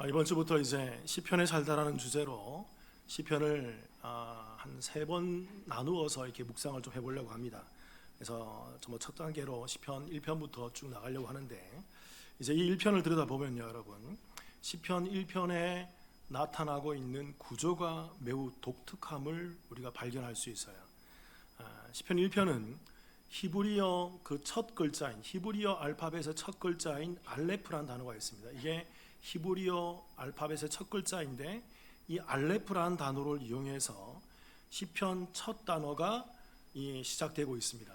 이번 주부터 이제 시편에 살다라는 주제로 시편을 한 3번 나누어서 이렇게 묵상을 좀 해보려고 합니다. 그래서 첫 단계로 시편 1편부터 쭉 나가려고 하는데, 이제 이 1편을 들여다보면요, 여러분, 시편 1편에 나타나고 있는 구조가 매우 독특함을 우리가 발견할 수 있어요. 시편 1편은 히브리어 그 첫 글자인, 히브리어 알파벳의 첫 글자인 알레프라는 단어가 있습니다. 이게 히브리어 알파벳의 첫 글자인데, 이 알레프라는 단어를 이용해서 시편 첫 단어가 시작되고 있습니다.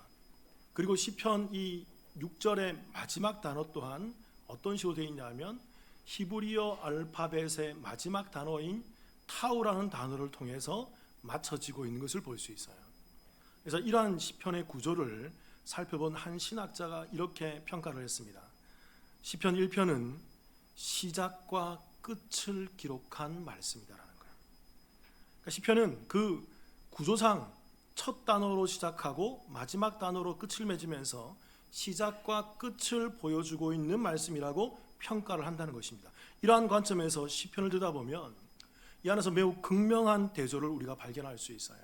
그리고 시편 이 6절의 마지막 단어 또한 어떤 식으로 되어 있냐면, 히브리어 알파벳의 마지막 단어인 타우라는 단어를 통해서 맞춰지고 있는 것을 볼 수 있어요. 그래서 이러한 시편의 구조를 살펴본 한 신학자가 이렇게 평가를 했습니다. 시편 1편은 시작과 끝을 기록한 말씀이다라는 거예요. 그러니까 시편은 그 구조상 첫 단어로 시작하고 마지막 단어로 끝을 맺으면서 시작과 끝을 보여주고 있는 말씀이라고 평가를 한다는 것입니다. 이러한 관점에서 시편을 들여다보면 이 안에서 매우 극명한 대조를 우리가 발견할 수 있어요.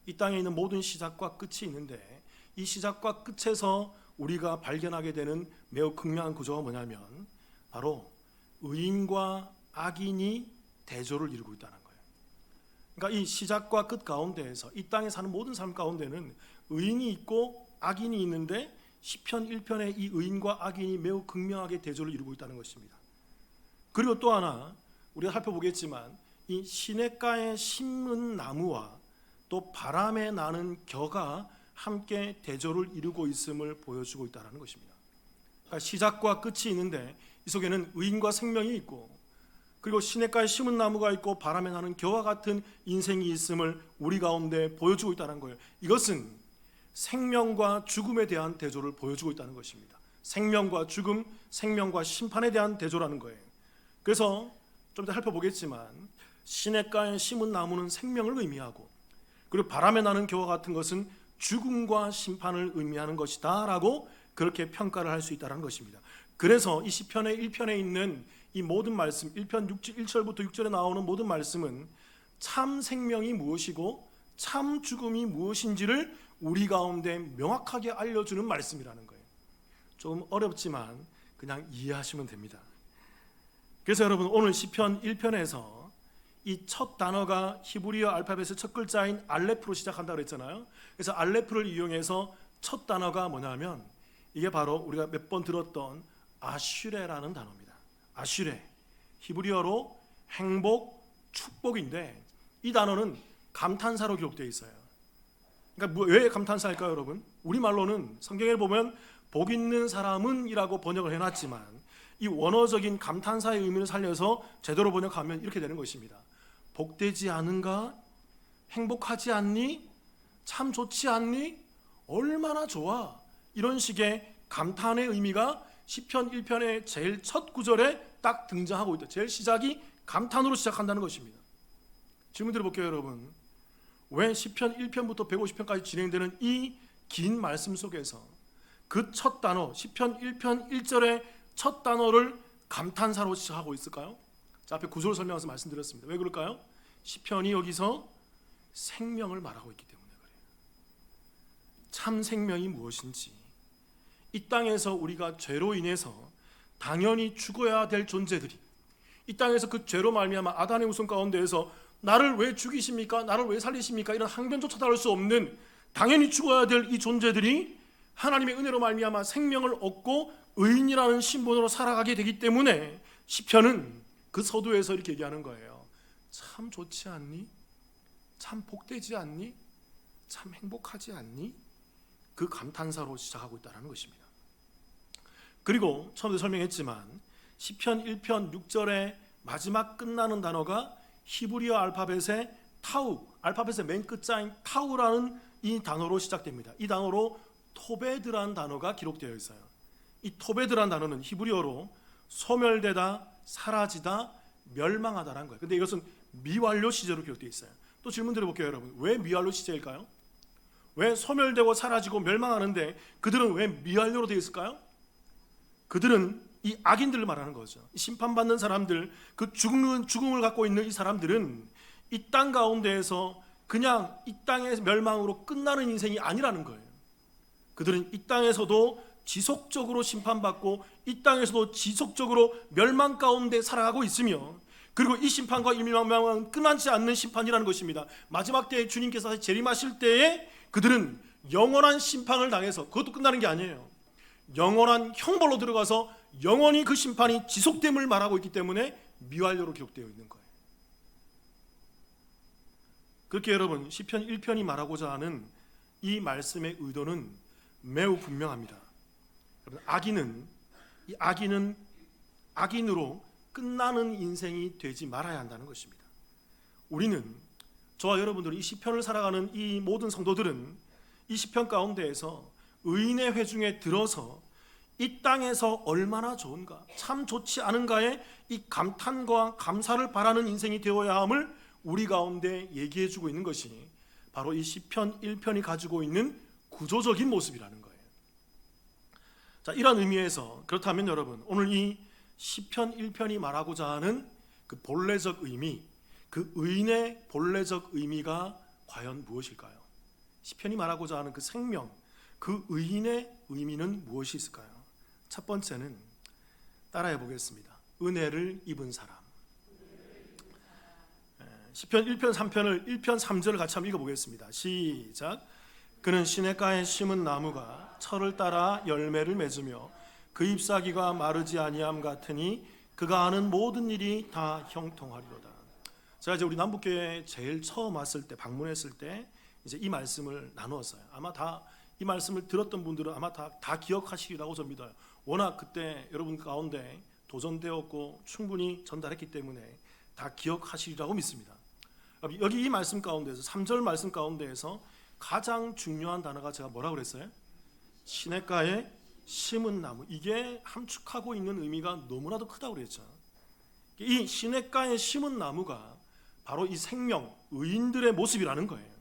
이 땅에 있는 모든 시작과 끝이 있는데, 이 시작과 끝에서 우리가 발견하게 되는 매우 극명한 구조가 뭐냐면 바로 의인과 악인이 대조를 이루고 있다는 거예요. 그러니까 이 시작과 끝 가운데에서 이 땅에 사는 모든 삶 가운데는 의인이 있고 악인이 있는데, 시편 1편의 이 의인과 악인이 매우 극명하게 대조를 이루고 있다는 것입니다. 그리고 또 하나 우리가 살펴보겠지만, 이 시냇가에 심은 나무와 또 바람에 나는 겨가 함께 대조를 이루고 있음을 보여주고 있다는 것입니다. 그러니까 시작과 끝이 있는데 이 속에는 의인과 생명이 있고, 그리고 시냇가에 심은 나무가 있고 바람에 나는 겨와 같은 인생이 있음을 우리 가운데 보여주고 있다는 거예요. 이것은 생명과 죽음에 대한 대조를 보여주고 있다는 것입니다. 생명과 죽음, 생명과 심판에 대한 대조라는 거예요. 그래서 좀 이따 살펴보겠지만, 시냇가에 심은 나무는 생명을 의미하고, 그리고 바람에 나는 겨와 같은 것은 죽음과 심판을 의미하는 것이다 라고 그렇게 평가를 할 수 있다는 것입니다. 그래서 이 시편의 1편에 있는 이 모든 말씀, 1편 1절부터 6절에 나오는 모든 말씀은 참 생명이 무엇이고 참 죽음이 무엇인지를 우리 가운데 명확하게 알려주는 말씀이라는 거예요. 좀 어렵지만 그냥 이해하시면 됩니다. 그래서 여러분, 오늘 시편 1편에서 이 첫 단어가 히브리어 알파벳의 첫 글자인 알레프로 시작한다고 했잖아요. 그래서 알레프를 이용해서 첫 단어가 뭐냐면, 이게 바로 우리가 몇 번 들었던 아슈레라는 단어입니다. 아슈레, 히브리어로 행복, 축복인데, 이 단어는 감탄사로 기록되어 있어요. 그러니까 왜 감탄사일까요, 여러분? 우리말로는 성경에 보면 복 있는 사람은 이라고 번역을 해놨지만, 이 원어적인 감탄사의 의미를 살려서 제대로 번역하면 이렇게 되는 것입니다. 복되지 않은가? 행복하지 않니? 참 좋지 않니? 얼마나 좋아? 이런 식의 감탄의 의미가 시편 1편의 제일 첫 구절에 딱 등장하고 있다. 제일 시작이 감탄으로 시작한다는 것입니다. 질문 드려볼게요, 여러분. 왜 시편 1편부터 150편까지 진행되는 이 긴 말씀 속에서 그 첫 단어, 시편 1편 1절의 첫 단어를 감탄사로 시작하고 있을까요? 자, 앞에 구조를 설명해서 말씀드렸습니다. 왜 그럴까요? 시편이 여기서 생명을 말하고 있기 때문에 그래요. 참 생명이 무엇인지, 이 땅에서 우리가 죄로 인해서 당연히 죽어야 될 존재들이, 이 땅에서 그 죄로 말미암아 아담의 후손 가운데에서 나를 왜 죽이십니까? 나를 왜 살리십니까? 이런 항변조차 다를 수 없는 당연히 죽어야 될 이 존재들이 하나님의 은혜로 말미암아 생명을 얻고 의인이라는 신분으로 살아가게 되기 때문에 시편은 그 서두에서 이렇게 얘기하는 거예요. 참 좋지 않니? 참 복되지 않니? 참 행복하지 않니? 그 감탄사로 시작하고 있다는 것입니다. 그리고 처음에 설명했지만 시편 1편 6절의 마지막 끝나는 단어가 히브리어 알파벳의 타우, 알파벳의 맨 끝자인 타우라는 이 단어로 시작됩니다. 이 단어로 토베드라는 단어가 기록되어 있어요. 이 토베드라는 단어는 히브리어로 소멸되다, 사라지다, 멸망하다라는 거예요. 근데 이것은 미완료 시제로 기록되어 있어요. 또 질문 드려볼게요, 여러분. 왜 미완료 시제일까요? 왜 소멸되고 사라지고 멸망하는데 그들은 왜 미완료로 되어 있을까요? 그들은 이 악인들을 말하는 거죠. 심판받는 사람들, 그 죽음을 갖고 있는 이 사람들은 이 땅 가운데에서 그냥 이 땅의 멸망으로 끝나는 인생이 아니라는 거예요. 그들은 이 땅에서도 지속적으로 심판받고 이 땅에서도 지속적으로 멸망 가운데 살아가고 있으며, 그리고 이 심판과 이 멸망은 끝나지 않는 심판이라는 것입니다. 마지막 때에 주님께서 재림하실 때에 그들은 영원한 심판을 당해서, 그것도 끝나는 게 아니에요, 영원한 형벌로 들어가서 영원히 그 심판이 지속됨을 말하고 있기 때문에 미완료로 기록되어 있는 거예요. 그렇게 여러분, 시편 1편이 말하고자 하는 이 말씀의 의도는 매우 분명합니다. 여러분, 악인은 악인으로 끝나는 인생이 되지 말아야 한다는 것입니다. 우리는, 저와 여러분들은, 이 시편을 살아가는 이 모든 성도들은 이 시편 가운데에서 의인의 회중에 들어서 이 땅에서 얼마나 좋은가, 참 좋지 않은가에 이 감탄과 감사를 바라는 인생이 되어야 함을 우리 가운데 얘기해 주고 있는 것이 바로 이 시편 1편이 가지고 있는 구조적인 모습이라는 거예요. 자, 이런 의미에서, 그렇다면 여러분, 오늘 이 시편 1편이 말하고자 하는 그 본래적 의미, 그 의인의 본래적 의미가 과연 무엇일까요? 시편이 말하고자 하는 그 생명, 그 의인의 의미는 무엇이 있을까요? 첫 번째는 따라해 보겠습니다. 은혜를 입은 사람. 시편 1편 3편을 1편 3절을 같이 한번 읽어보겠습니다. 시작. 그는 시냇가에 심은 나무가 철을 따라 열매를 맺으며 그 잎사귀가 마르지 아니함 같으니 그가 하는 모든 일이 다 형통하리로다. 제가 이제 우리 남북교회 제일 처음 왔을 때, 방문했을 때 이제 이 말씀을 나누었어요. 아마 다 이 말씀을 들었던 분들은 아마 다 기억하시리라고 저 믿어요. 워낙 그때 여러분 가운데 도전되었고 충분히 전달했기 때문에 다 기억하시리라고 믿습니다. 여기 이 말씀 가운데서, 3절 말씀 가운데에서 가장 중요한 단어가 제가 뭐라고 그랬어요? 시냇가에 심은 나무. 이게 함축하고 있는 의미가 너무나도 크다고 그랬죠. 이 시냇가에 심은 나무가 바로 이 생명, 의인들의 모습이라는 거예요.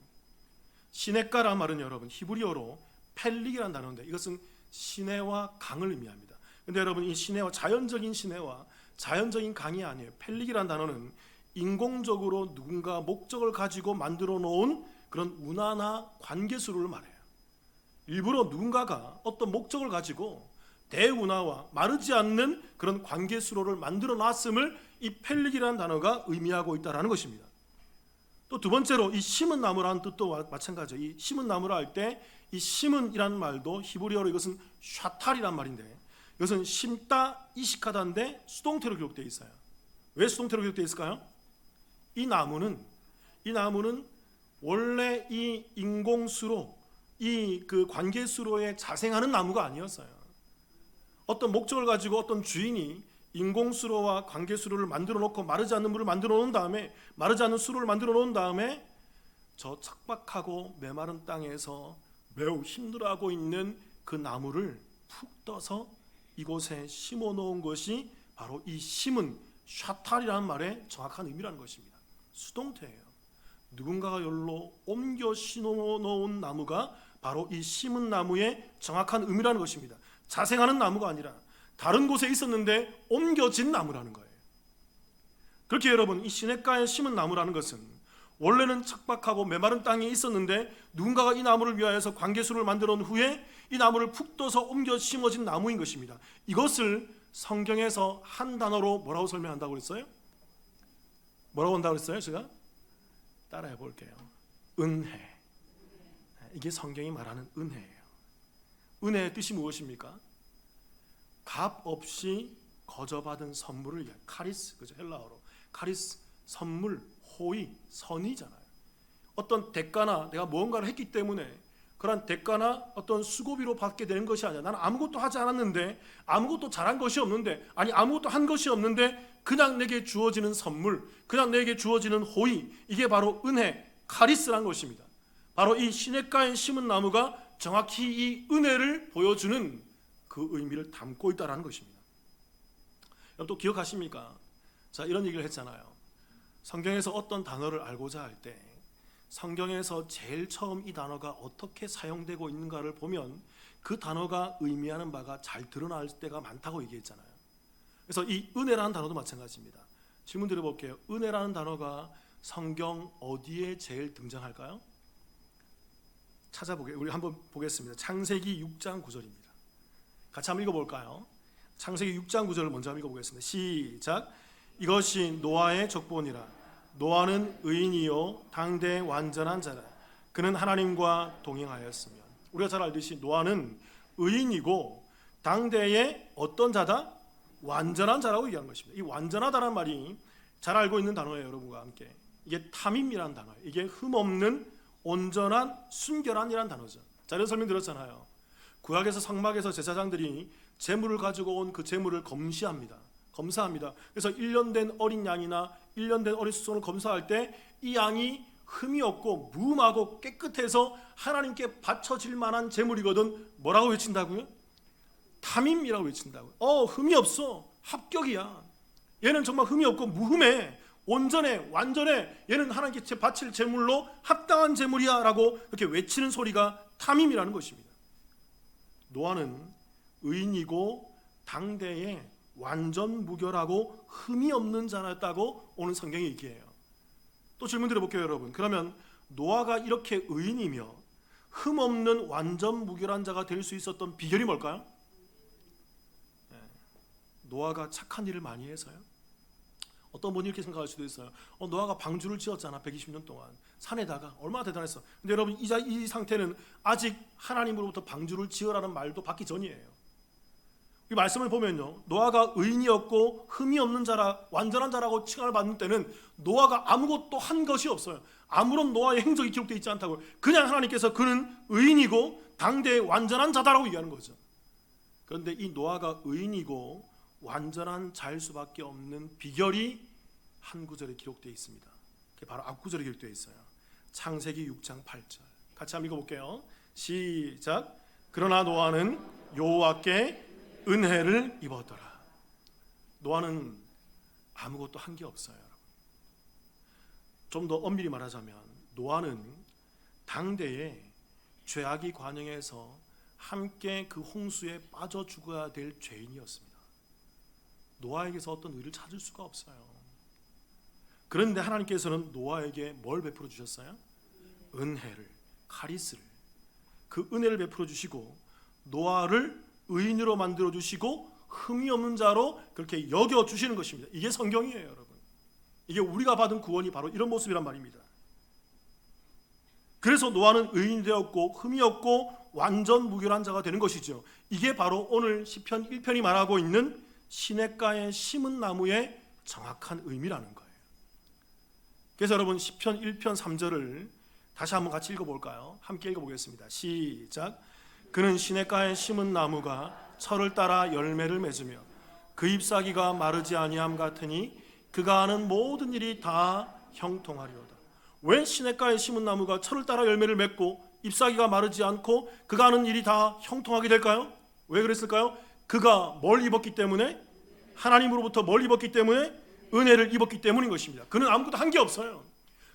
시냇가란 말은 여러분 히브리어로 펠릭이라는 단어인데, 이것은 시내와 강을 의미합니다. 근데 여러분, 이 시내와, 자연적인 시내와 자연적인 강이 아니에요. 펠릭이라는 단어는 인공적으로 누군가 목적을 가지고 만들어 놓은 그런 운하나 관계수를 말해요. 일부러 누군가가 어떤 목적을 가지고 대운하와 마르지 않는 그런 관계수로를 만들어 놨음을 이 펠릭이라는 단어가 의미하고 있다는 것입니다. 또 두 번째로 이 심은 나무라는 뜻도 마찬가지죠. 이 심은 나무라 할 때 이 심은이라는 말도 히브리어로 이것은 샤탈이란 말인데, 이것은 심다 이시카다인데 수동태로 기록되어 있어요. 왜 수동태로 기록되어 있을까요? 이 나무는 원래 이 인공수로, 이 그 관계수로에 자생하는 나무가 아니었어요. 어떤 목적을 가지고 어떤 주인이 인공수로와 관계수로를 만들어 놓고 마르지 않는 물을 만들어 놓은 다음에, 마르지 않는 수로를 만들어 놓은 다음에 저 척박하고 메마른 땅에서 매우 힘들어하고 있는 그 나무를 푹 떠서 이곳에 심어 놓은 것이 바로 이 심은 샤탈이라는 말의 정확한 의미라는 것입니다. 수동태예요. 누군가가 여기로 옮겨 심어 놓은 나무가 바로 이 심은 나무의 정확한 의미라는 것입니다. 자생하는 나무가 아니라 다른 곳에 있었는데 옮겨진 나무라는 거예요. 그렇게 여러분, 이 시냇가에 심은 나무라는 것은 원래는 척박하고 메마른 땅에 있었는데 누군가가 이 나무를 위하여서 관계수를 만들어 놓은 후에 이 나무를 푹 떠서 옮겨 심어진 나무인 것입니다. 이것을 성경에서 한 단어로 뭐라고 설명한다고 그랬어요? 뭐라고 한다고 그랬어요? 제가 따라해 볼게요. 은혜. 이게 성경이 말하는 은혜예요. 은혜의 뜻이 무엇입니까? 값 없이 거저받은 선물을, 카리스, 그죠? 헬라어로 카리스, 선물, 호의, 선의잖아요. 어떤 대가나 내가 무언가를 했기 때문에 그런 대가나 어떤 수고비로 받게 되는 것이 아니라, 나는 아무것도 하지 않았는데, 아무것도 잘한 것이 없는데, 아니 아무것도 한 것이 없는데 그냥 내게 주어지는 선물, 그냥 내게 주어지는 호의, 이게 바로 은혜, 카리스라는 것입니다. 바로 이 시냇가에 심은 나무가 정확히 이 은혜를 보여주는 그 의미를 담고 있다는 것입니다. 여러분 또 기억하십니까? 자, 이런 얘기를 했잖아요. 성경에서 어떤 단어를 알고자 할 때 성경에서 제일 처음 이 단어가 어떻게 사용되고 있는가를 보면 그 단어가 의미하는 바가 잘 드러날 때가 많다고 얘기했잖아요. 그래서 이 은혜라는 단어도 마찬가지입니다. 질문 드려볼게요. 은혜라는 단어가 성경 어디에 제일 등장할까요? 우리 한번 보겠습니다. 창세기 6장 9절입니다. 같이 한번 읽어볼까요? 창세기 6장 9절을 먼저 한번 읽어보겠습니다. 시작. 이것이 노아의 족보니라. 노아는 의인이요 당대 완전한 자라. 그는 하나님과 동행하였으며. 우리가 잘 알듯이 노아는 의인이고 당대의 어떤 자다? 완전한 자라고 얘기하는 것입니다. 이 완전하다는 말이 잘 알고 있는 단어예요. 여러분과 함께 이게 탐임이라는 단어예요. 이게 흠없는 온전한 순결한이라는 단어죠. 자, 이런 설명 들었잖아요. 구약에서 성막에서 제사장들이 제물을 가지고 온 그 제물을 검사합니다. 그래서 1년 된 어린 양이나 1년 된 어린 수송을 검사할 때 이 양이 흠이 없고 무음하고 깨끗해서 하나님께 바쳐질 만한 제물이거든 뭐라고 외친다고요? 탐임이라고 외친다고요. 흠이 없어, 합격이야. 얘는 정말 흠이 없고 무흠해, 온전해, 완전해. 얘는 하나님께 바칠 제물로 합당한 제물이야 라고 이렇게 외치는 소리가 탐임이라는 것입니다. 노아는 의인이고 당대에 완전 무결하고 흠이 없는 자였다고 오늘 성경이 얘기해요. 또 질문 드려볼게요, 여러분. 그러면 노아가 이렇게 의인이며 흠 없는 완전 무결한 자가 될 수 있었던 비결이 뭘까요? 노아가 착한 일을 많이 해서요. 어떤 분이 이렇게 생각할 수도 있어요. 노아가 방주를 지었잖아, 120년 동안 산에다가. 얼마나 대단했어. 근데 여러분, 이 상태는 아직 하나님으로부터 방주를 지으라는 말도 받기 전이에요. 이 말씀을 보면요, 노아가 의인이었고 흠이 없는 자라, 완전한 자라고 칭함을 받는 때는 노아가 아무것도 한 것이 없어요. 아무런 노아의 행적이 기록되어 있지 않다고요. 그냥 하나님께서 그는 의인이고 당대의 완전한 자다라고 얘기하는 거죠. 그런데 이 노아가 의인이고 완전한 자일 수밖에 없는 비결이 한 구절에 기록되어 있습니다. 그게 바로 앞구절에 기록되어 있어요. 창세기 6장 8절. 같이 한번 읽어볼게요. 시작. 그러나 노아는 여호와께 은혜를 입었더라. 노아는 아무것도 한 게 없어요. 좀 더 엄밀히 말하자면 노아는 당대에 죄악이 관영해서 함께 그 홍수에 빠져 죽어야 될 죄인이었습니다. 노아에게서 어떤 의를 찾을 수가 없어요. 그런데 하나님께서는 노아에게 뭘 베풀어 주셨어요? 은혜를, 카리스를. 그 은혜를 베풀어 주시고 노아를 의인으로 만들어 주시고 흠이 없는 자로 그렇게 여겨 주시는 것입니다. 이게 성경이에요, 여러분. 이게 우리가 받은 구원이 바로 이런 모습이란 말입니다. 그래서 노아는 의인이 되었고 흠이 없고 완전 무결한 자가 되는 것이죠. 이게 바로 오늘 시편 1편이 말하고 있는 시냇가에 심은 나무의 정확한 의미라는 거예요. 그래서 여러분, 시편 1편 3절을 다시 한번 같이 읽어볼까요? 함께 읽어보겠습니다. 시작. 그는 시냇가에 심은 나무가 철을 따라 열매를 맺으며 그 잎사귀가 마르지 아니함 같으니 그가 하는 모든 일이 다 형통하리로다. 왜 시냇가에 심은 나무가 철을 따라 열매를 맺고 잎사귀가 마르지 않고 그가 하는 일이 다 형통하게 될까요? 왜 그랬을까요? 그가 뭘 입었기 때문에? 하나님으로부터 뭘 입었기 때문에? 은혜를 입었기 때문인 것입니다. 그는 아무것도 한 게 없어요.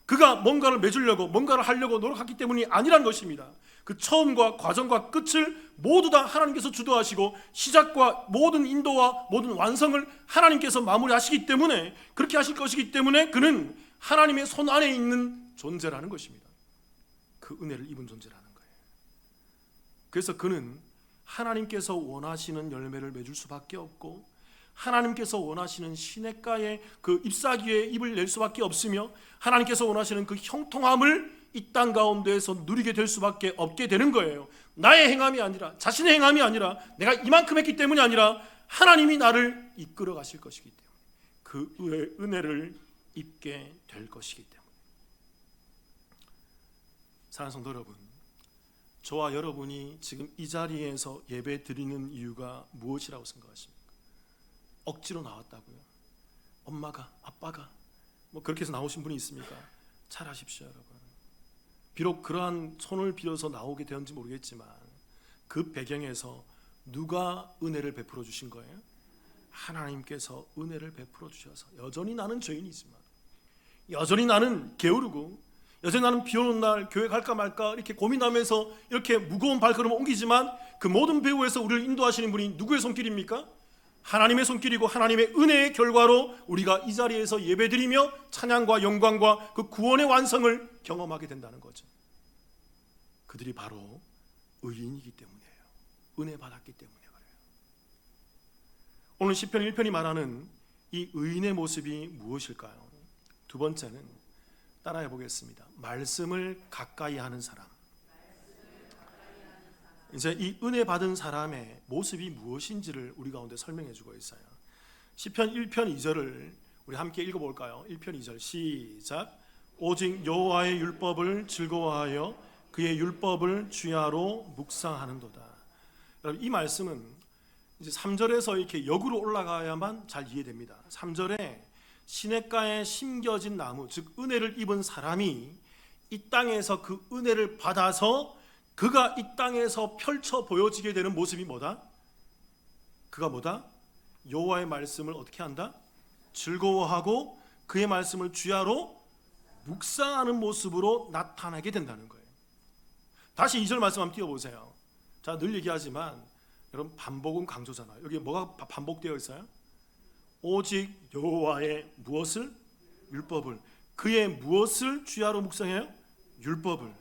그가 뭔가를 맺으려고, 뭔가를 하려고 노력했기 때문이 아니란 것입니다. 그 처음과 과정과 끝을 모두 다 하나님께서 주도하시고 시작과 모든 인도와 모든 완성을 하나님께서 마무리하시기 때문에, 그렇게 하실 것이기 때문에 그는 하나님의 손 안에 있는 존재라는 것입니다. 그 은혜를 입은 존재라는 거예요. 그래서 그는 하나님께서 원하시는 열매를 맺을 수밖에 없고 하나님께서 원하시는 시냇가의 그 잎사귀에 잎을 낼 수밖에 없으며 하나님께서 원하시는 그 형통함을 이 땅 가운데에서 누리게 될 수밖에 없게 되는 거예요. 나의 행함이 아니라, 자신의 행함이 아니라, 내가 이만큼 했기 때문이 아니라 하나님이 나를 이끌어 가실 것이기 때문에, 그 은혜를 입게 될 것이기 때문에. 사랑하는 성도 여러분, 저와 여러분이 지금 이 자리에서 예배 드리는 이유가 무엇이라고 생각하십니까? 억지로 나왔다고요? 엄마가, 아빠가 뭐 그렇게 해서 나오신 분이 있습니까? 잘하십시오, 여러분. 비록 그러한 손을 빌어서 나오게 되었는지 모르겠지만 그 배경에서 누가 은혜를 베풀어 주신 거예요? 하나님께서 은혜를 베풀어 주셔서 여전히 나는 죄인이지만, 여전히 나는 게으르고, 여전히 나는 비 오는 날 교회 갈까 말까 이렇게 고민하면서 이렇게 무거운 발걸음을 옮기지만 그 모든 배후에서 우리를 인도하시는 분이 누구의 손길입니까? 하나님의 손길이고 하나님의 은혜의 결과로 우리가 이 자리에서 예배드리며 찬양과 영광과 그 구원의 완성을 경험하게 된다는 거죠. 그들이 바로 의인이기 때문이에요. 은혜 받았기 때문에 그래요. 오늘 시편 1편이 말하는 이 의인의 모습이 무엇일까요? 두 번째는 따라해 보겠습니다. 말씀을 가까이 하는 사람. 이제 이 은혜 받은 사람의 모습이 무엇인지를 우리 가운데 설명해 주고 있어요. 시편 1편 2절을 우리 함께 읽어볼까요? 1편 2절 시작. 오직 여호와의 율법을 즐거워하여 그의 율법을 주야로 묵상하는도다. 여러분, 이 말씀은 이제 3절에서 이렇게 역으로 올라가야만 잘 이해됩니다. 3절에 시냇가에 심겨진 나무, 즉 은혜를 입은 사람이 이 땅에서 그 은혜를 받아서 그가 이 땅에서 펼쳐 보여지게 되는 모습이 뭐다? 그가 뭐다? 여호와의 말씀을 어떻게 한다? 즐거워하고 그의 말씀을 주야로 묵상하는 모습으로 나타나게 된다는 거예요. 다시 2절 말씀 한번 띄워보세요. 자, 늘 얘기하지만 여러분, 반복은 강조잖아요. 여기 뭐가 반복되어 있어요? 오직 여호와의 무엇을? 율법을. 그의 무엇을 주야로 묵상해요? 율법을.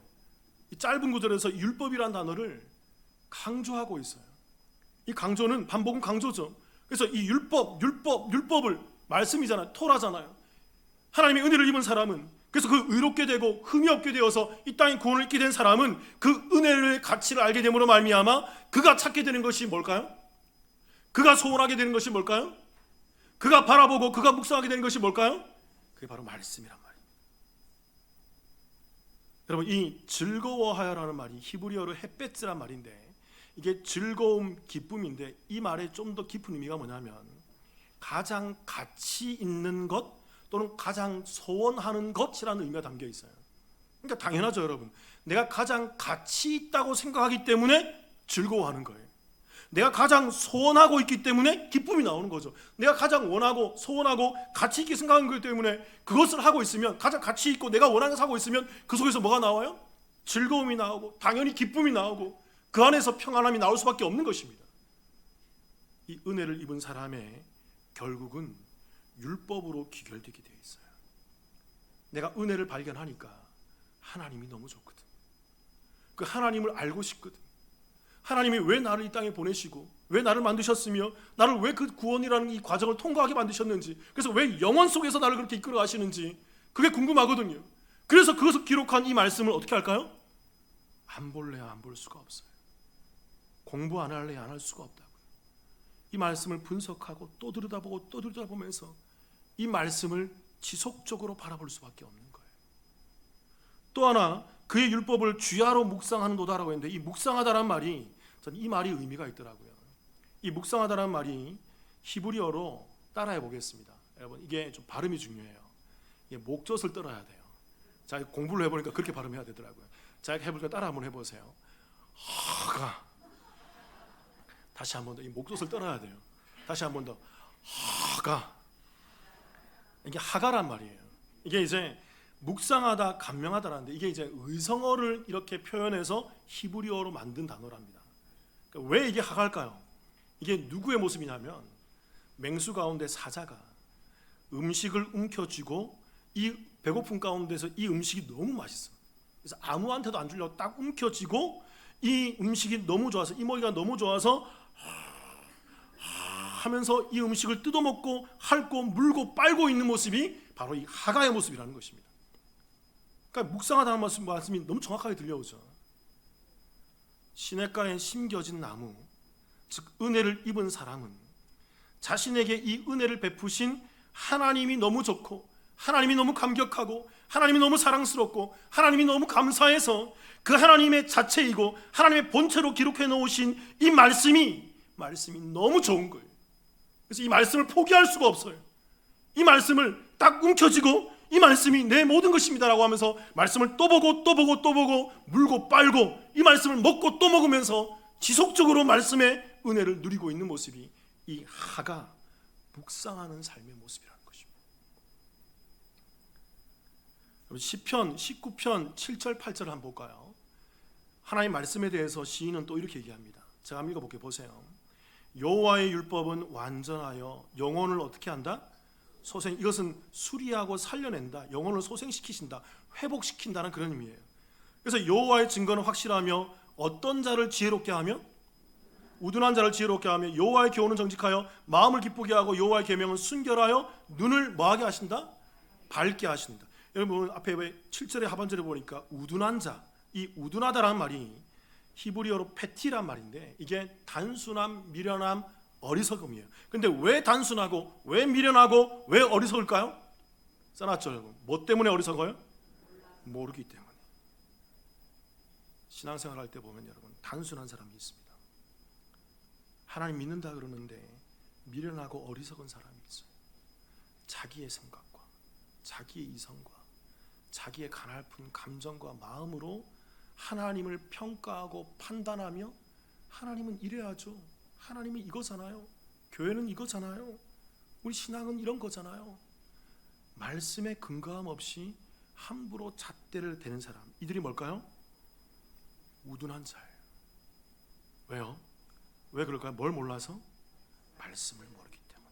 이 짧은 구절에서 율법이라는 단어를 강조하고 있어요. 이 강조는, 반복은 강조죠. 그래서 이 율법을, 말씀이잖아요. 토라잖아요. 하나님의 은혜를 입은 사람은, 그래서 그 의롭게 되고 흠이 없게 되어서 이 땅에 구원을 얻게 된 사람은 그 은혜의 가치를 알게 됨으로 말미암아 그가 찾게 되는 것이 뭘까요? 그가 소원하게 되는 것이 뭘까요? 그가 바라보고 그가 묵상하게 되는 것이 뭘까요? 그게 바로 말씀이란 말이에요. 여러분, 이 즐거워하여라는 말이 히브리어로 햇베츠란 말인데, 이게 즐거움, 기쁨인데 이 말에 좀 더 깊은 의미가 뭐냐면 가장 가치 있는 것 또는 가장 소원하는 것이라는 의미가 담겨 있어요. 그러니까 당연하죠, 여러분. 내가 가장 가치 있다고 생각하기 때문에 즐거워하는 거예요. 내가 가장 소원하고 있기 때문에 기쁨이 나오는 거죠. 내가 가장 원하고 소원하고 가치 있게 생각하는 것 때문에 그것을 하고 있으면, 가장 가치 있고 내가 원하는 것을 하고 있으면 그 속에서 뭐가 나와요? 즐거움이 나오고 당연히 기쁨이 나오고 그 안에서 평안함이 나올 수밖에 없는 것입니다. 이 은혜를 입은 사람의 결국은 율법으로 귀결되게 되어 있어요. 내가 은혜를 발견하니까 하나님이 너무 좋거든. 그 하나님을 알고 싶거든. 하나님이 왜 나를 이 땅에 보내시고 왜 나를 만드셨으며 나를 왜 그 구원이라는 이 과정을 통과하게 만드셨는지, 그래서 왜 영원 속에서 나를 그렇게 이끌어 가시는지 그게 궁금하거든요. 그래서 그것을 기록한 이 말씀을 어떻게 할까요? 안 볼래야 안 볼 수가 없어요. 공부 안 할래야 안 할 수가 없다고요. 이 말씀을 분석하고 또 들여다보고 또 들여다보면서 이 말씀을 지속적으로 바라볼 수밖에 없는 거예요. 또 하나, 그의 율법을 주야로 묵상하는 도다라고 했는데, 이 묵상하다란 말이, 저는 이 말이 의미가 있더라고요. 이 묵상하다란 말이 히브리어로 따라해 보겠습니다. 여러분, 이게 좀 발음이 중요해요. 이게 목젖을 떨어야 돼요. 자, 공부를 해보니까 그렇게 발음해야 되더라고요. 자, 해보니까 따라 한번 해보세요. 하가. 다시 한 번 더 이 목젖을 떨어야 돼요. 다시 한 번 더. 하가. 이게 하가란 말이에요. 이게 이제 묵상하다, 감명하다라는데, 이게 이제 의성어를 이렇게 표현해서 히브리어로 만든 단어랍니다. 그러니까 왜 이게 하갈까요? 이게 누구의 모습이냐면, 맹수 가운데 사자가 음식을 움켜쥐고 이 배고픔 가운데서 이 음식이 너무 맛있어. 그래서 아무한테도 안 주려고 딱 움켜쥐고 이 음식이 너무 좋아서, 이모기가 너무 좋아서 하면서 이 음식을 뜯어먹고 핥고 물고 빨고 있는 모습이 바로 이 하가의 모습이라는 것입니다. 그러니까 묵상하다는 말씀이 너무 정확하게 들려오죠. 시냇가에 심겨진 나무, 즉 은혜를 입은 사람은 자신에게 이 은혜를 베푸신 하나님이 너무 좋고 하나님이 너무 감격하고 하나님이 너무 사랑스럽고 하나님이 너무 감사해서 그 하나님의 자체이고 하나님의 본체로 기록해 놓으신 이 말씀이 너무 좋은 거예요. 그래서 이 말씀을 포기할 수가 없어요. 이 말씀을 딱 움켜쥐고 이 말씀이 내 모든 것입니다라고 하면서 말씀을 또 보고 또 보고 또 보고 물고 빨고 이 말씀을 먹고 또 먹으면서 지속적으로 말씀의 은혜를 누리고 있는 모습이 이 하가 묵상하는 삶의 모습이라는 것입니다. 시편 19편 7절 8절을 한번 볼까요? 하나님 말씀에 대해서 시인은 또 이렇게 얘기합니다. 제가 한번 읽어볼게요. 보세요. 여호와의 율법은 완전하여 영혼을 어떻게 한다? 이것은 수리하고 살려낸다. 영혼을 소생시키신다. 회복시킨다는 그런 의미예요. 그래서 여호와의 증거는 확실하며 어떤 자를 지혜롭게 하며 우둔한 자를 지혜롭게 하며 여호와의 교훈은 정직하여 마음을 기쁘게 하고 여호와의 계명은 순결하여 눈을 뭐하게 하신다? 밝게 하신다. 여러분 앞에 7절의 하반절에 보니까 우둔한 자, 이 우둔하다라는 말이 히브리어로 페티란 말인데 이게 단순함, 미련함, 어리석음이에요. 근데 왜 단순하고 왜 미련하고 왜 어리석을까요? 써놨죠 여러분. 뭐 때문에 어리석어요? 모르기 때문에. 신앙생활 할 때 보면 여러분 단순한 사람이 있습니다. 하나님 믿는다 그러는데 미련하고 어리석은 사람이 있어요. 자기의 생각과 자기의 이성과 자기의 가냘픈 감정과 마음으로 하나님을 평가하고 판단하며 하나님은 이래야죠. 하나님은 이거잖아요. 교회는 이거잖아요. 우리 신앙은 이런 거잖아요. 말씀에 근거함 없이 함부로 잣대를 대는 사람, 이들이 뭘까요? 우둔한 자예요. 왜요? 왜 그럴까요? 뭘 몰라서? 말씀을 모르기 때문에.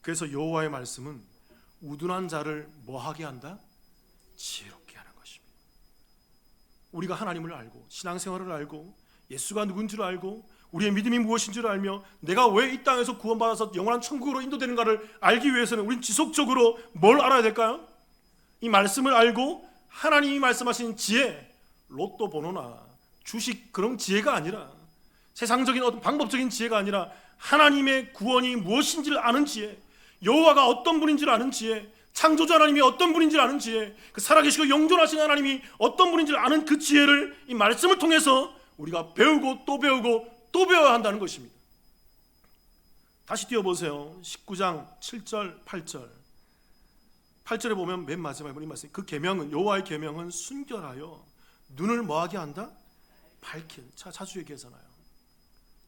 그래서 여호와의 말씀은 우둔한 자를 뭐하게 한다? 지혜롭게 하는 것입니다. 우리가 하나님을 알고 신앙생활을 알고 예수가 누군 줄 알고 우리의 믿음이 무엇인 줄 알며 내가 왜 이 땅에서 구원받아서 영원한 천국으로 인도되는가를 알기 위해서는 우린 지속적으로 뭘 알아야 될까요? 이 말씀을 알고 하나님이 말씀하신 지혜, 로또 번호나 주식 그런 지혜가 아니라 세상적인 어떤 방법적인 지혜가 아니라 하나님의 구원이 무엇인지를 아는 지혜, 여호와가 어떤 분인지를 아는 지혜, 창조주 하나님이 어떤 분인지를 아는 지혜, 그 살아계시고 영존하신 하나님이 어떤 분인지를 아는 그 지혜를 이 말씀을 통해서 우리가 배우고 또 배우고 또 배워야 한다는 것입니다. 다시 띄워보세요. 19장 7절 8절 8절에 보면 맨 마지막에 이 말씀, 그 계명은 여호와의 계명은 순결하여 눈을 뭐하게 한다? 밝힌. 자주 얘기하잖아요.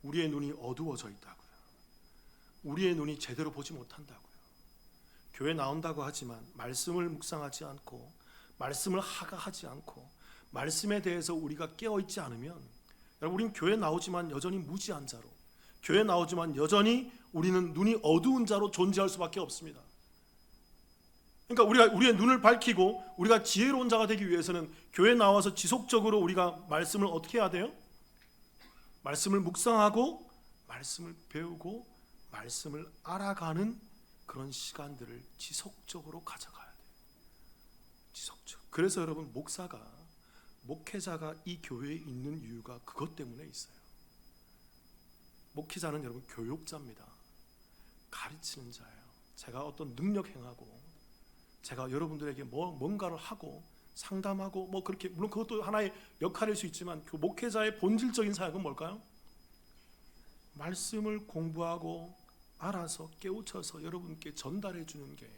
우리의 눈이 어두워져 있다고요. 우리의 눈이 제대로 보지 못한다고요. 교회 나온다고 하지만 말씀을 묵상하지 않고 말씀을 하가하지 않고 말씀에 대해서 우리가 깨어있지 않으면 여러분 우린 교회 나오지만 여전히 무지한 자로, 교회 나오지만 여전히 우리는 눈이 어두운 자로 존재할 수밖에 없습니다. 그러니까 우리의 눈을 밝히고 우리가 지혜로운 자가 되기 위해서는 교회 나와서 지속적으로 우리가 말씀을 어떻게 해야 돼요? 말씀을 묵상하고 말씀을 배우고 말씀을 알아가는 그런 시간들을 지속적으로 가져가야 돼요. 지속적으로. 그래서 여러분 목회자가 이 교회에 있는 이유가 그것 때문에 있어요. 목회자는 여러분 교육자입니다. 가르치는 자예요. 제가 어떤 능력 행하고 제가 여러분들에게 뭔가를 하고 상담하고 그렇게 물론 그것도 하나의 역할일 수 있지만 그 목회자의 본질적인 사역은 뭘까요? 말씀을 공부하고 알아서 깨우쳐서 여러분께 전달해 주는 게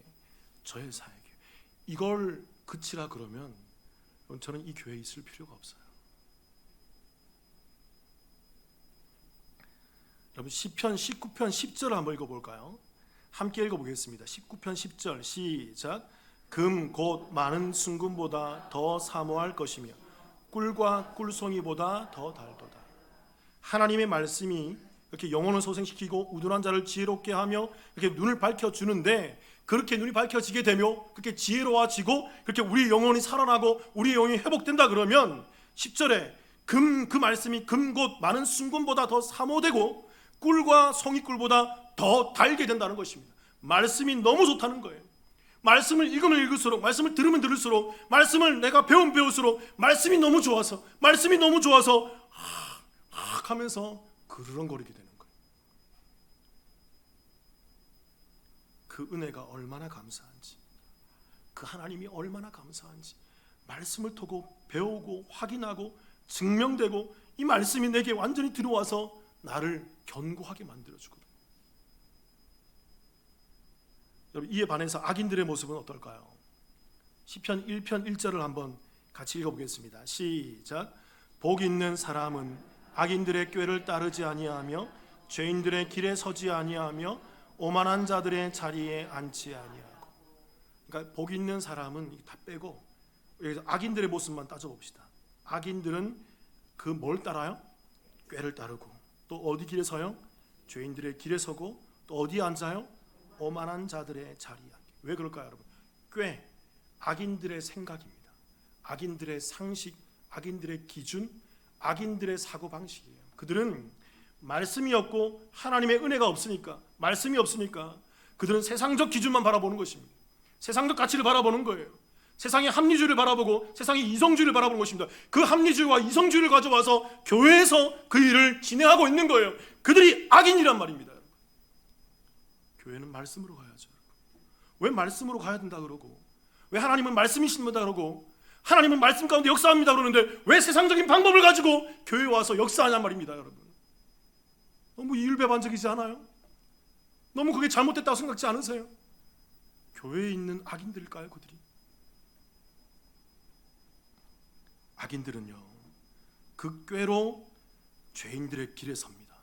저의 사역이에요. 이걸 그치라 그러면 저는 이 교회에 있을 필요가 없어요. 여러분 시편 19편 10절을 한번 읽어볼까요? 함께 읽어보겠습니다. 19편 10절 시작. 금 곧 많은 순금보다 더 사모할 것이며 꿀과 꿀송이보다 더 달도다. 하나님의 말씀이 이렇게 영혼을 소생시키고 우둔한 자를 지혜롭게 하며 이렇게 눈을 밝혀주는데, 그렇게 눈이 밝혀지게 되며 그렇게 지혜로워지고 그렇게 우리 영혼이 살아나고 우리 영혼이 회복된다 그러면 10절에 그 말씀이 금 곧 많은 순금보다 더 사모되고 꿀과 송이꿀보다 더 달게 된다는 것입니다. 말씀이 너무 좋다는 거예요. 말씀을 읽으면 읽을수록, 말씀을 들으면 들을수록, 말씀을 내가 배우면 배울수록 말씀이 너무 좋아서 하면서 그르렁거리게 되는 거예요. 그 은혜가 얼마나 감사한지, 그 하나님이 얼마나 감사한지 말씀을 통고 배우고 확인하고 증명되고 이 말씀이 내게 완전히 들어와서 나를 견고하게 만들어주거든요. 여러분, 이에 반해서 악인들의 모습은 어떨까요? 시편 1편 1절을 한번 같이 읽어보겠습니다. 시작. 복 있는 사람은 악인들의 꾀를 따르지 아니하며 죄인들의 길에 서지 아니하며 오만한 자들의 자리에 앉지 아니하고. 그러니까 복 있는 사람은 다 빼고 여기서 악인들의 모습만 따져봅시다. 악인들은 그 뭘 따라요? 꾀를 따르고 또 어디 길에 서요? 죄인들의 길에 서고 또 어디에 앉아요? 오만한 자들의 자리에 앉게. 왜 그럴까요, 여러분? 꽤 악인들의 생각입니다. 악인들의 상식, 악인들의 기준, 악인들의 사고방식이에요. 그들은 말씀이 없고 하나님의 은혜가 없으니까, 말씀이 없으니까 그들은 세상적 기준만 바라보는 것입니다. 세상적 가치를 바라보는 거예요. 세상의 합리주의를 바라보고 세상의 이성주의를 바라보는 것입니다. 그 합리주의와 이성주의를 가져와서 교회에서 그 일을 진행하고 있는 거예요. 그들이 악인이란 말입니다. 교회는 말씀으로 가야죠. 왜 말씀으로 가야 된다 그러고, 왜 하나님은 말씀이십니다 그러고, 하나님은 말씀 가운데 역사합니다 그러는데 왜 세상적인 방법을 가지고 교회에 와서 역사하냔 말입니다. 여러분, 너무 이율배반적이지 않아요? 너무 그게 잘못됐다고 생각지 않으세요? 교회에 있는 악인들일까요? 그들이? 악인들은요, 그 꾀로 죄인들의 길에 섭니다.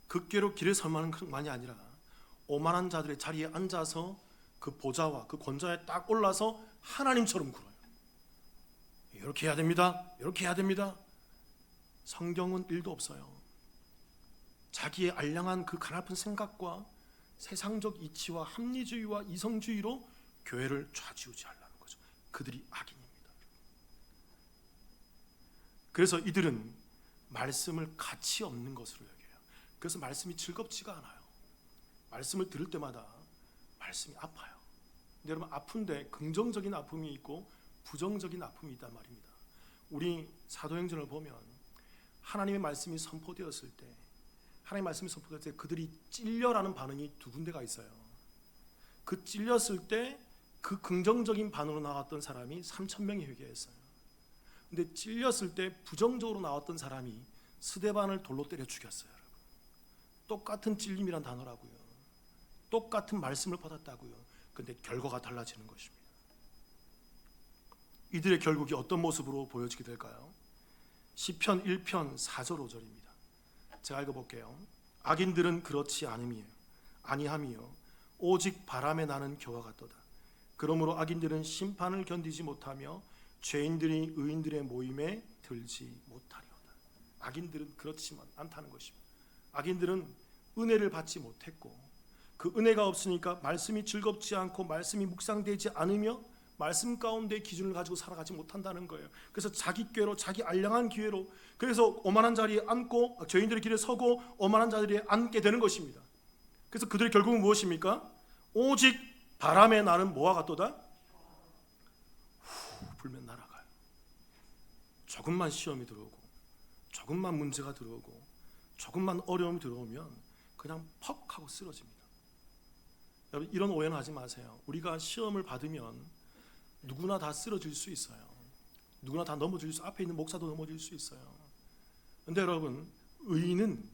그 꾀로 길에 설 만이 아니라 오만한 자들의 자리에 앉아서 그 보좌와 그 권좌에 딱 올라서 하나님처럼 굴어요. 이렇게 해야 됩니다. 이렇게 해야 됩니다. 성경은 1도 없어요. 자기의 알량한 그 가냘픈 생각과 세상적 이치와 합리주의와 이성주의로 교회를 좌지우지하려는 거죠. 그들이 악인입니다. 그래서 이들은 말씀을 가치 없는 것으로 여겨요. 그래서 말씀이 즐겁지가 않아요. 말씀을 들을 때마다 말씀이 아파요. 근데 여러분, 아픈데 긍정적인 아픔이 있고 부정적인 아픔이 있단 말입니다. 우리 사도행전을 보면 하나님의 말씀이 선포되었을 때, 하나님의 말씀이 선포될 때 그들이 찔려라는 반응이 두 군데가 있어요. 그 찔렸을 때 그 긍정적인 반응으로 나왔던 사람이 3,000명이 회개했어요. 근데 찔렸을 때 부정적으로 나왔던 사람이 스데반을 돌로 때려 죽였어요. 여러분, 똑같은 찔림이란 단어라고요. 똑같은 말씀을 받았다고요. 근데 결과가 달라지는 것입니다. 이들의 결국이 어떤 모습으로 보여지게 될까요? 시편 1편 4절 5절입니다. 제가 읽어볼게요. 악인들은 그렇지 아니함이요 오직 바람에 나는 겨와 같도다. 그러므로 악인들은 심판을 견디지 못하며 죄인들이 의인들의 모임에 들지 못하리로다. 악인들은 그렇지만 않다는 것입니다. 악인들은 은혜를 받지 못했고, 그 은혜가 없으니까 말씀이 즐겁지 않고 말씀이 묵상되지 않으며 말씀 가운데 기준을 가지고 살아가지 못한다는 거예요. 그래서 자기 꾀로, 자기 알량한 기회로, 그래서 오만한 자리에 앉고 죄인들의 길에 서고 오만한 자리에 앉게 되는 것입니다. 그래서 그들의 결국은 무엇입니까? 오직 바람에 나는 뭐와 같도다? 후 불면 날아가요. 조금만 시험이 들어오고, 조금만 문제가 들어오고, 조금만 어려움이 들어오면 그냥 퍽 하고 쓰러집니다. 여러분, 이런 오해는 하지 마세요. 우리가 시험을 받으면 누구나 다 쓰러질 수 있어요. 누구나 다 넘어질 수, 앞에 있는 목사도 넘어질 수 있어요. 그런데 여러분, 의인은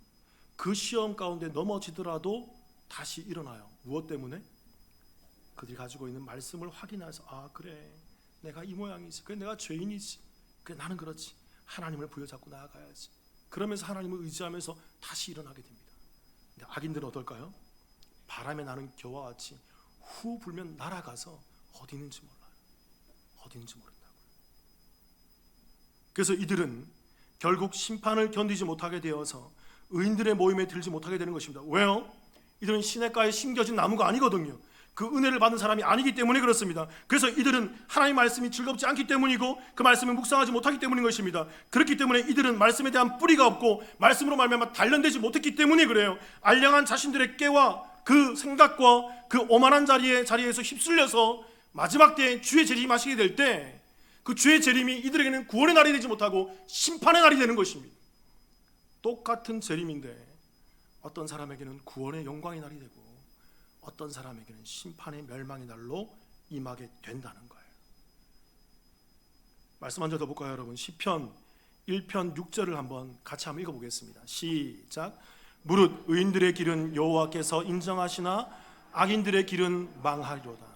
그 시험 가운데 넘어지더라도 다시 일어나요. 무엇 때문에? 그들이 가지고 있는 말씀을 확인해서, 아 그래, 내가 이 모양이지, 그래 내가 죄인이지, 그래 나는 그렇지, 하나님을 부여잡고 나아가야지. 그러면서 하나님을 의지하면서 다시 일어나게 됩니다. 근데 악인들은 어떨까요? 바람에 나는 겨와 같이 후 불면 날아가서 어디 있는지 몰라요. 어디 있는지 모른다고요. 그래서 이들은 결국 심판을 견디지 못하게 되어서 의인들의 모임에 들지 못하게 되는 것입니다. 왜요? 이들은 시냇가에 심겨진 나무가 아니거든요. 그 은혜를 받은 사람이 아니기 때문에 그렇습니다. 그래서 이들은 하나님의 말씀이 즐겁지 않기 때문이고 그 말씀을 묵상하지 못하기 때문인 것입니다. 그렇기 때문에 이들은 말씀에 대한 뿌리가 없고 말씀으로 말미암아 단련되지 못했기 때문에 그래요. 알량한 자신들의 깨와 그 생각과 그 오만한 자리에서 휩쓸려서 마지막 때에 주의 재림이 마시게 될 때 그 주의 재림이 이들에게는 구원의 날이 되지 못하고 심판의 날이 되는 것입니다. 똑같은 재림인데 어떤 사람에게는 구원의 영광의 날이 되고 어떤 사람에게는 심판의 멸망의 날로 임하게 된다는 거예요. 말씀 한 절 더 볼까요, 여러분? 시편 1편 6절을 한번 같이 한번 읽어보겠습니다. 시작. 무릇 의인들의 길은 여호와께서 인정하시나 악인들의 길은 망하리로다.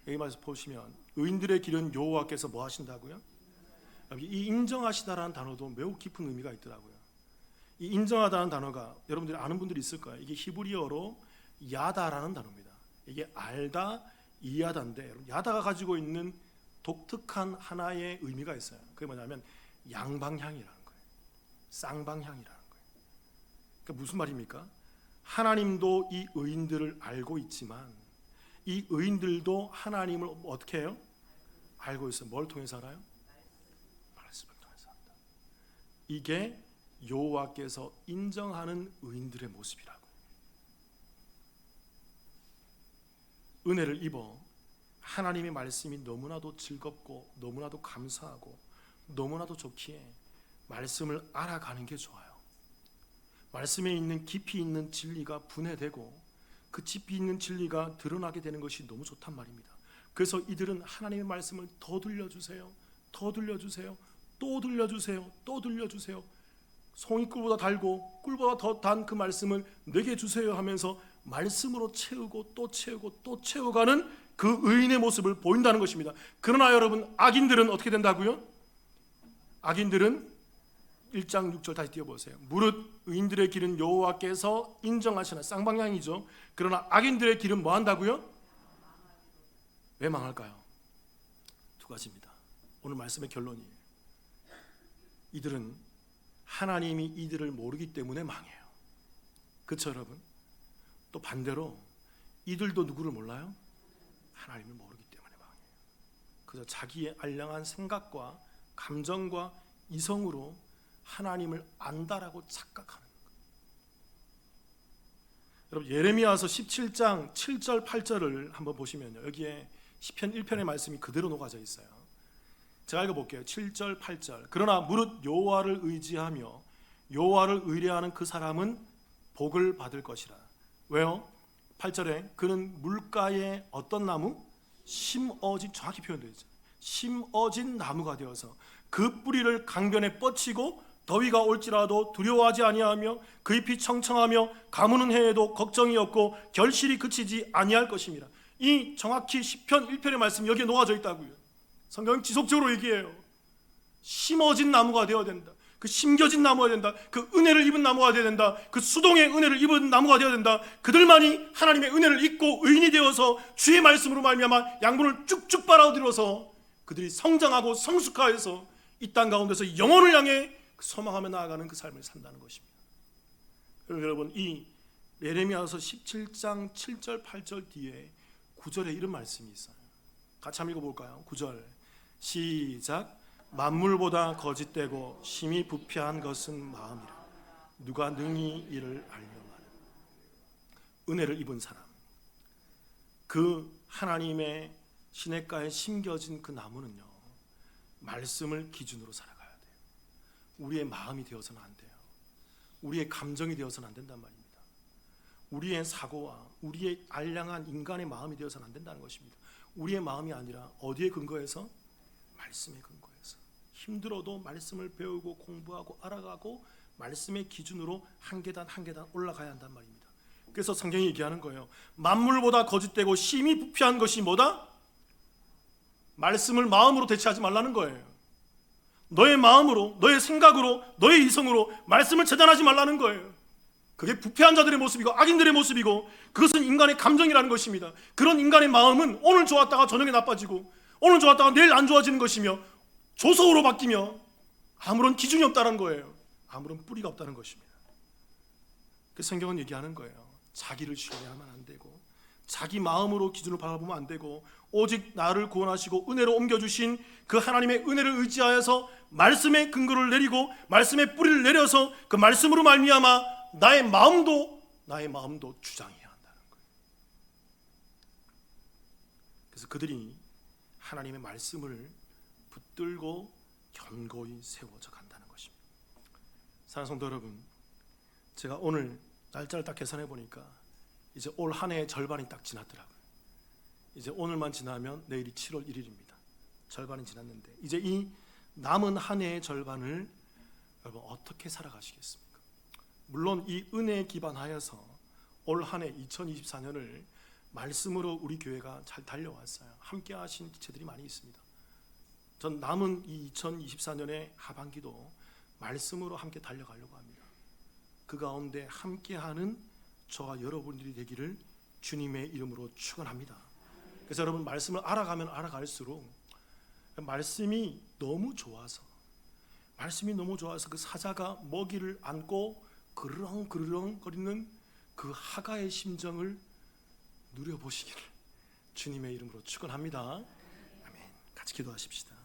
여기 말씀 보시면 의인들의 길은 여호와께서 뭐 하신다고요? 이 인정하시다라는 단어도 매우 깊은 의미가 있더라고요. 이 인정하다는 단어가 여러분들이 아는 분들이 있을 거예요. 이게 히브리어로 야다라는 단어입니다. 이게 알다, 이해하다인데 야다가 가지고 있는 독특한 하나의 의미가 있어요. 그게 뭐냐면 양방향이라는 거예요. 쌍방향이라는 거예요. 그러니까 무슨 말입니까? 하나님도 이 의인들을 알고 있지만 이 의인들도 하나님을 어떻게 해요? 알고 있어요. 뭘 통해서 알아요? 말씀을 통해서 안다. 이게 여호와께서 인정하는 의인들의 모습이라고. 은혜를 입어 하나님의 말씀이 너무나도 즐겁고 너무나도 감사하고 너무나도 좋기에 말씀을 알아가는 게 좋아요. 말씀에 있는 깊이 있는 진리가 분해되고 그 깊이 있는 진리가 드러나게 되는 것이 너무 좋단 말입니다. 그래서 이들은 하나님의 말씀을 더 들려주세요, 더 들려주세요, 또 들려주세요, 또 들려주세요. 송이 꿀보다 달고 꿀보다 더 단 그 말씀을 내게 주세요 하면서 말씀으로 채우고 또 채우고 또 채워가는 그 의인의 모습을 보인다는 것입니다. 그러나 여러분, 악인들은 어떻게 된다고요? 악인들은 1장 6절 다시 띄워보세요. 무릇 의인들의 길은 여호와께서 인정하시나, 쌍방향이죠. 그러나 악인들의 길은 뭐 한다고요? 왜 망할까요? 두 가지입니다. 오늘 말씀의 결론이에요. 이들은 하나님이 이들을 모르기 때문에 망해요. 그렇죠 여러분? 또 반대로 이들도 누구를 몰라요? 하나님을 모르기 때문에 망해요. 그래서 자기의 알량한 생각과 감정과 이성으로 하나님을 안다라고 착각하는 거예요. 여러분, 예레미야서 17장 7절 8절을 한번 보시면요, 여기에 시편 1편의 말씀이 그대로 녹아져 있어요. 제가 읽어볼게요. 7절 8절. 그러나 무릇 여호와를 의지하며 여호와를 의뢰하는 그 사람은 복을 받을 것이라. 왜요? 8절에 그는 물가에 어떤 나무? 심어진, 정확히 표현되어 있죠. 심어진 나무가 되어서 그 뿌리를 강변에 뻗치고 더위가 올지라도 두려워하지 아니하며 그 잎이 청청하며 가무는 해에도 걱정이 없고 결실이 그치지 아니할 것입니다. 이 정확히 시편 1편의 말씀이 여기에 녹아져 있다고요. 성경은 지속적으로 얘기해요. 심어진 나무가 되어야 된다. 그 심겨진 나무가 된다. 그 은혜를 입은 나무가 되어야 된다. 그 수동의 은혜를 입은 나무가 되어야 된다. 그들만이 하나님의 은혜를 입고 의인이 되어서 주의 말씀으로 말미암아 양분을 쭉쭉 빨아들여서 그들이 성장하고 성숙하여서 이 땅 가운데서 영혼을 향해 소망하며 나아가는 그 삶을 산다는 것입니다. 그리고 여러분, 이 예레미야서 17장 7절 8절 뒤에 9절에 이런 말씀이 있어요. 같이 한번 읽어볼까요? 9절 시작. 만물보다 거짓되고 심히 부패한 것은 마음이라. 누가 능히 이를 알려마는. 은혜를 입은 사람, 그 하나님의 시냇가에 심겨진 그 나무는요, 말씀을 기준으로 살아가야 돼요. 우리의 마음이 되어서는 안 돼요. 우리의 감정이 되어서는 안 된단 말입니다. 우리의 사고와 우리의 알량한 인간의 마음이 되어서는 안 된다는 것입니다. 우리의 마음이 아니라 어디에 근거해서? 말씀에 근거해서. 힘들어도 말씀을 배우고 공부하고 알아가고 말씀의 기준으로 한 계단 한 계단 올라가야 한단 말입니다. 그래서 성경이 얘기하는 거예요. 만물보다 거짓되고 심히 부패한 것이 뭐다? 말씀을 마음으로 대체하지 말라는 거예요. 너의 마음으로, 너의 생각으로, 너의 이성으로 말씀을 재단하지 말라는 거예요. 그게 부패한 자들의 모습이고 악인들의 모습이고, 그것은 인간의 감정이라는 것입니다. 그런 인간의 마음은 오늘 좋았다가 저녁에 나빠지고 오늘 좋았다가 내일 안 좋아지는 것이며 조소으로 바뀌며 아무런 기준이 없다는 거예요. 아무런 뿌리가 없다는 것입니다. 그 성경은 얘기하는 거예요. 자기를 신뢰하면 안 되고 자기 마음으로 기준을 바라보면 안 되고 오직 나를 구원하시고 은혜로 옮겨주신 그 하나님의 은혜를 의지하여서 말씀의 근거를 내리고 말씀의 뿌리를 내려서 그 말씀으로 말미암아 나의 마음도 주장해야 한다는 거예요. 그래서 그들이 하나님의 말씀을 붙들고 견고히 세워져 간다는 것입니다. 사랑하는 성도 여러분, 제가 오늘 날짜를 딱 계산해 보니까 이제 올 한 해의 절반이 딱 지났더라고요. 이제 오늘만 지나면 내일이 7월 1일입니다. 절반이 지났는데 이제 이 남은 한 해의 절반을 여러분 어떻게 살아가시겠습니까? 물론 이 은혜에 기반하여서 올 한 해 2024년을 말씀으로 우리 교회가 잘 달려왔어요. 함께 하신 기체들이 많이 있습니다. 전 남은 이 2024년의 하반기도 말씀으로 함께 달려가려고 합니다. 그 가운데 함께하는 저와 여러분들이 되기를 주님의 이름으로 축원합니다. 그래서 여러분, 말씀을 알아가면 알아갈수록 말씀이 너무 좋아서 그 사자가 먹이를 안고 그르렁그르렁 거리는 그 하가의 심정을 누려보시기를 주님의 이름으로 축원합니다. 아멘. 같이 기도하십시다.